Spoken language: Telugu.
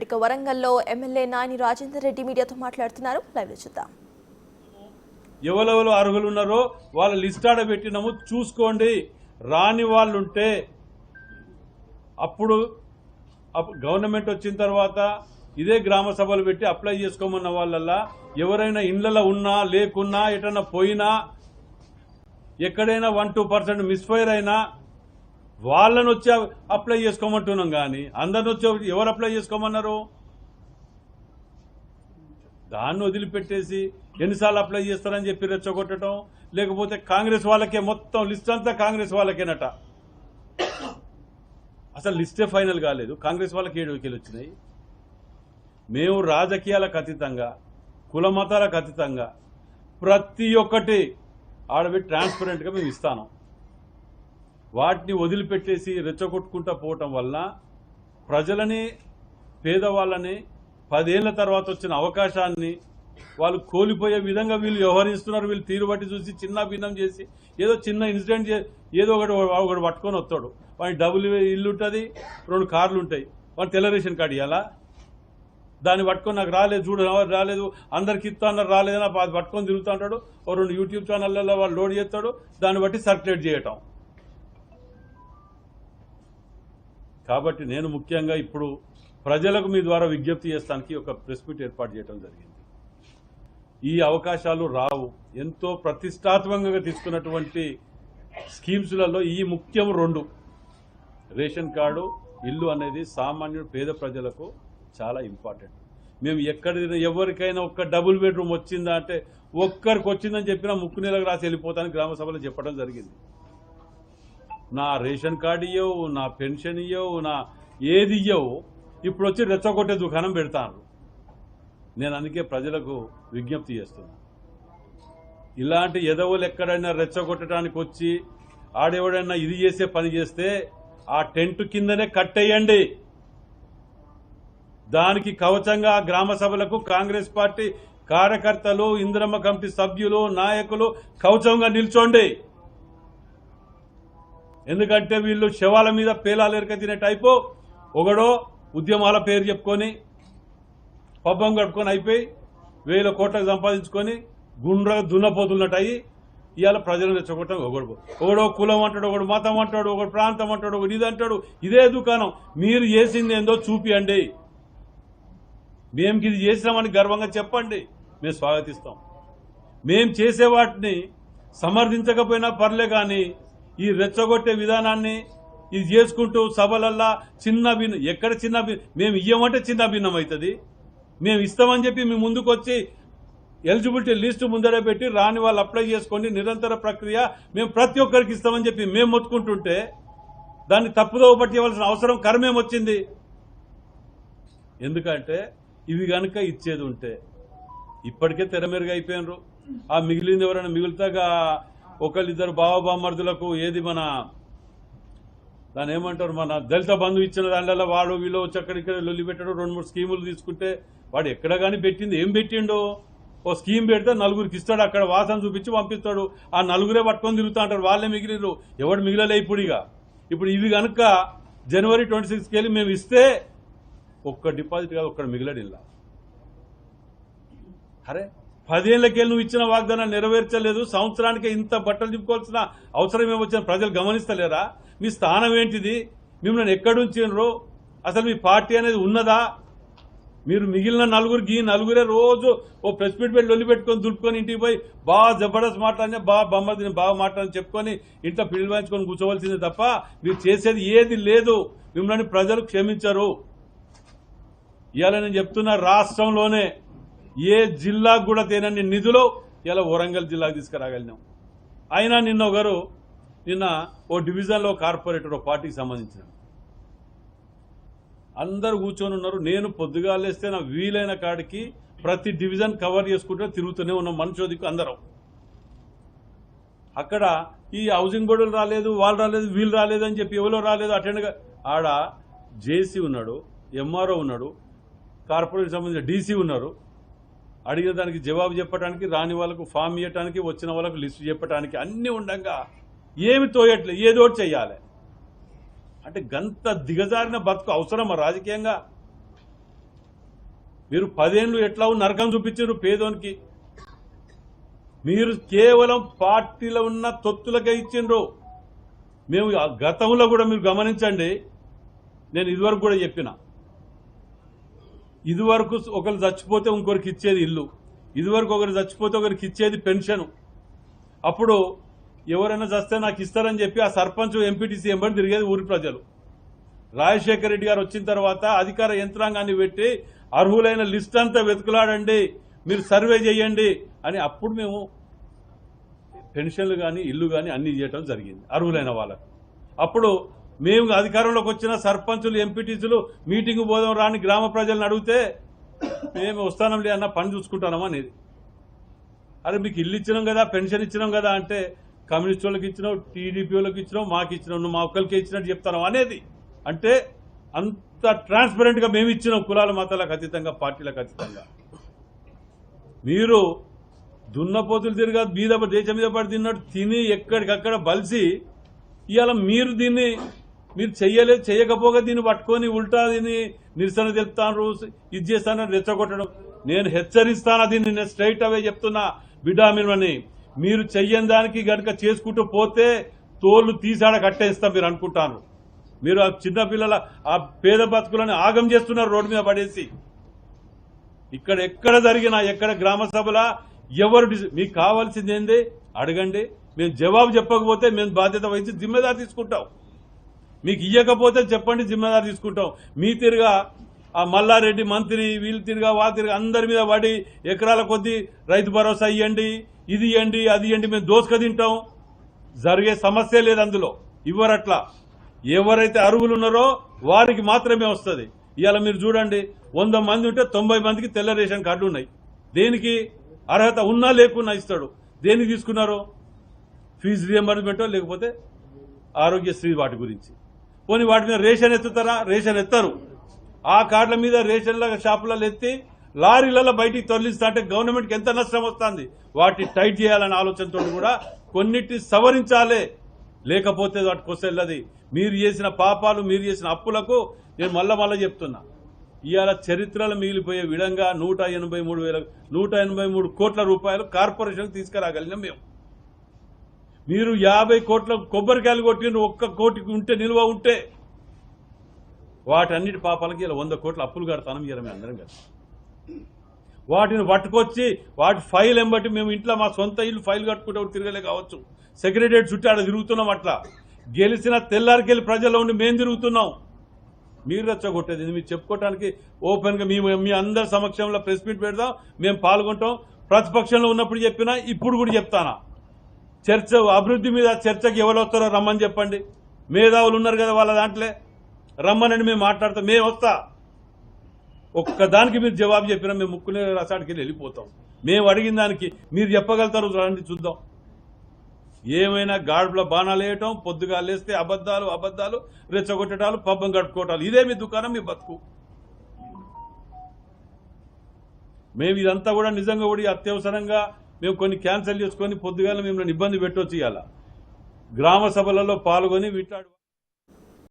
ఇక వరంగల్లో ఎమ్మెల్యే నాయని రాజేందర్ రెడ్డి మీడియాతో మాట్లాడుతున్నారు. లైవ్ లో చూద్దాం. ఎవరెవరు అర్హులు ఉన్నారో వాళ్ళ లిస్ట్ ఆడబెట్టినాము, చూసుకోండి. రాని వాళ్ళు ఉంటే అప్పుడు గవర్నమెంట్ వచ్చిన తర్వాత ఇదే గ్రామ సభలు పెట్టి అప్లై చేసుకోమన్న వాళ్ళల్లా ఎవరైనా ఇండ్లలో ఉన్నా లేకున్నా ఎటన్నా పోయినా ఎక్కడైనా 1-2% మిస్ఫైర్ అయినా వాళ్ళని వచ్చి అప్లై చేసుకోమంటున్నాం. కానీ అందరిని వచ్చి ఎవరు అప్లై చేసుకోమన్నారు? దాన్ని వదిలిపెట్టేసి ఎన్నిసార్లు అప్లై చేస్తారని చెప్పి రెచ్చగొట్టడం, లేకపోతే కాంగ్రెస్ వాళ్ళకే మొత్తం లిస్ట్ అంతా కాంగ్రెస్ వాళ్ళకేనట. అసలు లిస్టే ఫైనల్ కాలేదు, కాంగ్రెస్ వాళ్ళకి 7 వికెట్లు వచ్చినాయి. మేము రాజకీయాలకు అతీతంగా, కుల మతాలకు అతీతంగా ప్రతి ఒక్కటి ఆడబెట్టి ట్రాన్స్పరెంట్గా మేము ఇస్తాను. వాటిని వదిలిపెట్టేసి రెచ్చగొట్టుకుంటా పోవటం వల్ల ప్రజలని, పేదవాళ్ళని 10 ఏళ్ల తర్వాత వచ్చిన అవకాశాన్ని వాళ్ళు కోల్పోయే విధంగా వీళ్ళు వ్యవహరిస్తున్నారు. వీళ్ళు తీరు బట్టి చూసి చిన్న భిన్నం చేసి ఏదో చిన్న ఇన్సిడెంట్ ఏదో ఒకటి పట్టుకొని వస్తాడు. వాడికి డబుల్ ఇల్లు ఉంటుంది, 2 కార్లు ఉంటాయి, వాడు తెల్ల రేషన్ కార్డు ఇవ్వాలా? దాన్ని పట్టుకొని నాకు రాలేదు, చూడు రాలేదు, అందరికి ఇస్తా అన్నారు, రాలేదని అది పట్టుకొని తిరుగుతూ ఉంటాడు. 2 యూట్యూబ్ ఛానళ్ళలో వాళ్ళు లోడ్ చేస్తాడు, దాన్ని బట్టి సర్క్యులేట్ చేయటం. కాబట్టి నేను ముఖ్యంగా ఇప్పుడు ప్రజలకు మీ ద్వారా విజ్ఞప్తి చేస్తానికి ఒక ప్రెస్ మీట్ ఏర్పాటు చేయడం జరిగింది. ఈ అవకాశాలు రావు. ఎంతో ప్రతిష్టాత్మకంగా తీసుకున్నటువంటి స్కీమ్స్లలో ఈ ముఖ్యం 2, రేషన్ కార్డు, ఇల్లు అనేది సామాన్యుడు పేద ప్రజలకు చాలా ఇంపార్టెంట్. మేము ఎక్కడైనా ఎవరికైనా ఒక్క డబుల్ బెడ్రూమ్ వచ్చిందా అంటే ఒక్కరికి వచ్చిందని చెప్పినా ముక్కు నెలకు రాసి వెళ్ళిపోతాను గ్రామ సభలో చెప్పడం జరిగింది. నా రేషన్ కార్డు ఇయ్యవు, నా పెన్షన్ ఇయ్యవు, నా ఏది ఇయ్యవు, ఇప్పుడు వచ్చి రెచ్చగొట్టే దుకాణం పెడతాను. నేను అందుకే ప్రజలకు విజ్ఞప్తి చేస్తున్నా, ఇలాంటి ఎదవులు ఎక్కడైనా రెచ్చగొట్టడానికి వచ్చి ఆడెవడైనా ఇది చేసే పని చేస్తే ఆ టెంట్ కిందనే కట్టేయండి. దానికి కవచంగా గ్రామ సభలకు కాంగ్రెస్ పార్టీ కార్యకర్తలు, ఇందిరమ్మ కమిటీ సభ్యులు, నాయకులు కవచంగా నిల్చోండి. ఎందుకంటే వీళ్ళు శవాల మీద పేలాలు ఎరక తినే టైపు. ఒకడో ఉద్యమాల పేరు చెప్పుకొని పబ్బం కట్టుకొని అయిపోయి 1000 కోట్లకు సంపాదించుకొని గుండ్రగా దున్నపోతున్నట్టు అయ్యి ఇవాళ ప్రజలను రెచ్చగొట్టడం. ఒకడో కులం అంటాడు, ఒకడు మతం అంటాడు, ఒకడు ప్రాంతం అంటాడు, ఒకడు ఇది అంటాడు. ఇదే దుకాణం. మీరు చేసింది ఏందో చూపియండి. మేము ఇది చేసినామని గర్వంగా చెప్పండి, మేము స్వాగతిస్తాం. మేము చేసే వాటిని సమర్థించకపోయినా పర్లే, కానీ ఈ రెచ్చగొట్టే విధానాన్ని ఇది చేసుకుంటూ సభలల్లా చిన్న భిన్నం, ఎక్కడ చిన్న మేము ఇయ్యమంటే చిన్న భిన్నం అవుతుంది. మేము ఇస్తామని చెప్పి మీ ముందుకు వచ్చి ఎలిజిబిలిటీ లిస్టు ముందర పెట్టి రాని వాళ్ళు అప్లై చేసుకోండి, నిరంతర ప్రక్రియ, మేము ప్రతి ఒక్కరికి ఇస్తామని చెప్పి మేము మొత్తుకుంటుంటే దాన్ని తప్పుదోవ పట్టివ్వాల్సిన అవసరం కరమేమొచ్చింది? ఎందుకంటే ఇవి కనుక ఇచ్చేది ఉంటే ఇప్పటికే తెరమెరుగు అయిపోయినరు. ఆ మిగిలింది ఎవరైనా మిగులుతాగా ఒకళ్ళిద్దరు బావబామర్దులకు ఏది మన దాని ఏమంటారు, మన దళిత బంధువు ఇచ్చిన దానివల్ల వాడు వీళ్ళు వచ్చి అక్కడిక్కడ లొల్లి పెట్టాడు. 2-3 స్కీములు తీసుకుంటే వాడు ఎక్కడ కానీ పెట్టింది ఏం పెట్టిండో? ఓ స్కీమ్ పెడితే 4గురికి ఇస్తాడు, అక్కడ వాసన చూపించి పంపిస్తాడు. ఆ 4గురే పట్టుకొని తిరుగుతూ అంటారు, వాళ్ళే మిగిలిరు, ఎవడు మిగిలలే. ఇప్పుడు ఇవి కనుక జనవరి 26కి వెళ్ళి మేము ఇస్తే ఒక్క డిపాజిట్ కాదు, ఒక్కడ మిగిలడిల్లా. అరే 10 ఏళ్లకెళ్ళి నువ్వు ఇచ్చిన వాగ్దానం నెరవేర్చలేదు, సంవత్సరానికి ఇంత బట్టలు దిప్పుకోవాల్సిన అవసరం ఏమొచ్చిన ప్రజలు గమనిస్తలేరా? మీ స్థానం ఏంటిది? మిమ్మల్ని ఎక్కడుంచినరో? అసలు మీ పార్టీ అనేది ఉన్నదా? మీరు మిగిలిన 4గురికి ఈ 4గురే రోజు ఓ ప్రెస్ మీట్ పెట్టి లొల్లి పెట్టుకొని దులుపుకొని ఇంటికి పోయి బాగా జబర్దస్త్ మాట్లాడినా బొమ్మదిని బాగా మాట్లాడని చెప్పుకొని ఇంట్లో పిల్లలు వాయించుకొని కూర్చోవలసిందే తప్ప మీరు చేసేది ఏది లేదు. మిమ్మల్ని ప్రజలు క్షమించరు. ఇవాళ నేను చెప్తున్నా, రాష్ట్రంలోనే ఏ జిల్లాకు కూడా తేనని నిధులు ఇలా వరంగల్ జిల్లాకు తీసుకురాగలిగినాం. అయినా నిన్న ఓ డివిజన్లో కార్పొరేటర్ ఓ పార్టీకి సంబంధించిన అందరూ కూర్చొని ఉన్నారు. నేను పొద్దుగా లేస్తే నా వీలైన కాడికి ప్రతి డివిజన్ కవర్ చేసుకుంటూ తిరుగుతూనే ఉన్నాం, మనుషోదికు అందరం. అక్కడ ఈ హౌసింగ్ బోర్డులు రాలేదు, వాళ్ళు రాలేదు, వీళ్ళు రాలేదు అని చెప్పి ఎవరో రాలేదు అటెండ్గా. ఆడ జేసీ ఉన్నాడు, ఎంఆర్ఓ ఉన్నాడు, కార్పొరేట్ సంబంధించిన డీసీ ఉన్నారు. అడిగిన దానికి జవాబు చెప్పడానికి, రాని వాళ్ళకు ఫామ్ ఇవ్వటానికి, వచ్చిన వాళ్ళకు లిస్టు చెప్పడానికి అన్నీ ఉండగా ఏమి తోయట్లేదు. ఏదో చెయ్యాలి అంటే గంత దిగజారిన బతుకు అవసరమా రాజకీయంగా? మీరు 10 ఏళ్ళు ఎట్లా నరకం చూపించారు పేదోనికి. మీరు కేవలం పార్టీలో ఉన్న తొత్తులకే ఇచ్చిండ్రు. మేము గతంలో కూడా మీరు గమనించండి, నేను ఇదివరకు కూడా చెప్పిన, ఇదివరకు ఒకరు చచ్చిపోతే ఇంకొకరికి ఇచ్చేది ఇల్లు, ఇదివరకు ఒకరు చచ్చిపోతే ఒకరికి ఇచ్చేది పెన్షన్. అప్పుడు ఎవరైనా చస్తే నాకు ఇస్తారని చెప్పి ఆ సర్పంచ్ ఎంపీటీసీ ఎంబడి తిరిగేది ఊరి ప్రజలు. రాజశేఖర రెడ్డి గారు వచ్చిన తర్వాత అధికార యంత్రాంగాన్ని పెట్టి అర్హులైన లిస్ట్ అంతా వెతుకులాడండి, మీరు సర్వే చేయండి అని అప్పుడు మేము పెన్షన్లు కానీ ఇల్లు కానీ అన్ని చేయటం జరిగింది అర్హులైన వాళ్ళకు. అప్పుడు మేము అధికారంలోకి వచ్చిన సర్పంచులు ఎంపీటీసీలు మీటింగ్ పోదాం రాని గ్రామ ప్రజలను అడిగితే మేము వస్తానంలే అన్న పని చూసుకుంటాం అనేది. అరే మీకు ఇల్లు ఇచ్చినాం కదా, పెన్షన్ ఇచ్చినాం కదా అంటే కమ్యూనిస్ట్ వాళ్ళకి ఇచ్చినావు, టీడీపీ వాళ్ళకి ఇచ్చినావు, మాకు ఇచ్చినావు, నువ్వు మా ఒక్కరికే ఇచ్చినట్టు చెప్తాను అనేది. అంటే అంత ట్రాన్స్పరెంట్ గా మేము ఇచ్చినాం, కులాల మతాలకు అతీతంగా, పార్టీలకు అతీతంగా. మీరు దున్నపోతులు తిరిగా దేశం మీద పడి తిన్నట్టు తిని ఎక్కడికక్కడ బలిసి ఇవాళ మీరు దీన్ని మీరు చేయకపోగా దీన్ని పట్టుకొని ఉల్టా దీన్ని నిరసన తెలుపుతాను, ఇది చేస్తానని రెచ్చగొట్టడం. నేను హెచ్చరిస్తాను, దీన్ని నేను స్ట్రైట్ అవే చెప్తున్నా బిడ్డామిని. మీరు చెయ్యని దానికి గనుక చేసుకుంటూ పోతే తోళ్లు తీసాడ కట్టేస్తాం మీరు అనుకుంటాను. మీరు ఆ చిన్నపిల్లల ఆ పేద బతుకులని ఆగం చేస్తున్నారు రోడ్డు మీద పడేసి. ఇక్కడ ఎక్కడ జరిగినా, ఎక్కడ గ్రామ సభల ఎవరు మీకు కావాల్సింది ఏంది అడగండి, మేము జవాబు చెప్పకపోతే మేము బాధ్యత వహించి జిమ్మెదారు తీసుకుంటాం. మీకు ఇయ్యకపోతే చెప్పండి, జిమ్మెదారు తీసుకుంటాం. మీ తిరిగా ఆ మల్లారెడ్డి మంత్రి, వీళ్ళు తిరిగా వా తిరిగా అందరి మీద పడి ఎకరాల కొద్దీ రైతు భరోసా ఇవ్వండి, ఇది ఇవ్వండి, అది ఇవ్వండి, మేము దోసుక తింటాం. జరిగే సమస్య లేదు అందులో. ఇవ్వరట్లా. ఎవరైతే అర్హులు ఉన్నారో వారికి మాత్రమే వస్తుంది. ఇవాళ మీరు చూడండి, 100 మంది ఉంటే 90 మందికి తెల్ల రేషన్ కార్డు ఉన్నాయి. దేనికి? అర్హత ఉన్నా లేకున్నా ఇస్తాడు. దేనికి తీసుకున్నారు? ఫీజు రియంబర్స్మెంటో లేకపోతే ఆరోగ్యశ్రీ వాటి గురించి. పోనీ వాటి మీద రేషన్ ఎత్తుతారా? రేషన్ ఎత్తారు. ఆ కార్డుల మీద రేషన్ల షాపులలో ఎత్తి లారీలలో బయటికి తరలిస్తా అంటే గవర్నమెంట్కి ఎంత నష్టం వస్తుంది. వాటిని టైట్ చేయాలనే ఆలోచనతో కూడా కొన్నిటిని సవరించాలే, లేకపోతే వాటికి వస్తేది. మీరు చేసిన పాపాలు, మీరు చేసిన అప్పులకు నేను మళ్ళా చెప్తున్నా, ఇవాళ చరిత్రలో మిగిలిపోయే విధంగా 183 కోట్ల రూపాయలు కార్పొరేషన్ తీసుకురాగలిగినాం మేము. మీరు 50 కోట్ల కొబ్బరికాయలు కొట్టిన 1 కోటికి ఉంటే నిల్వ ఉంటే వాటన్నిటి పాపాలకి ఇలా 100 కోట్ల అప్పులు కడతాను ఇలా మేము అందరం కదా. వాటిని పట్టుకొచ్చి వాటి ఫైల్ ఎంబట్టి మేము ఇంట్లో మా సొంత ఇల్లు ఫైల్ కట్టుకుంటే తిరగలే కావచ్చు, సెక్రటరియట్ చుట్టూ ఆడ తిరుగుతున్నాం. అట్లా గెలిచిన తెల్లారికెళ్ళి ప్రజల్లో ఉండి మేము తిరుగుతున్నాం. మీరు రెచ్చగొట్టేది మీరు చెప్పుకోవడానికి ఓపెన్ గా మీ అందరి సమక్షంలో ప్రెస్ మీట్ పెడదాం, మేము పాల్గొంటాం. ప్రతిపక్షంలో ఉన్నప్పుడు చెప్పినా ఇప్పుడు కూడా చెప్తానా, చర్చ అభివృద్ధి మీద చర్చకి ఎవరు వస్తారో రమ్మని చెప్పండి. మేధావులు ఉన్నారు కదా వాళ్ళ దాంట్లో, రమ్మనండి, మేము మాట్లాడతాం. మేము వస్తా, ఒక్కదానికి మీరు జవాబు చెప్పినా మేము ముక్కునే రసాడికి వెళ్ళిపోతాం. మేము అడిగిన దానికి మీరు చెప్పగలుగుతారు రండి చూద్దాం. ఏమైనా గాడుపుల బాణాలు వేయటం, పొద్దుగా లేస్తే అబద్దాలు రెచ్చగొట్టడాలు, పబ్బం గడుపుకోవటాలు, ఇదే మీ దుకాణం, మీ బతుకు. మేము ఇదంతా కూడా నిజంగా కూడా అత్యవసరంగా మేము కొన్ని క్యాన్సిల్ చేసుకొని పొద్దుగాల మిమ్మల్ని ఇబ్బంది పెట్టొచ్చు. ఇవాళ గ్రామ సభలలో పాల్గొని వీటాడు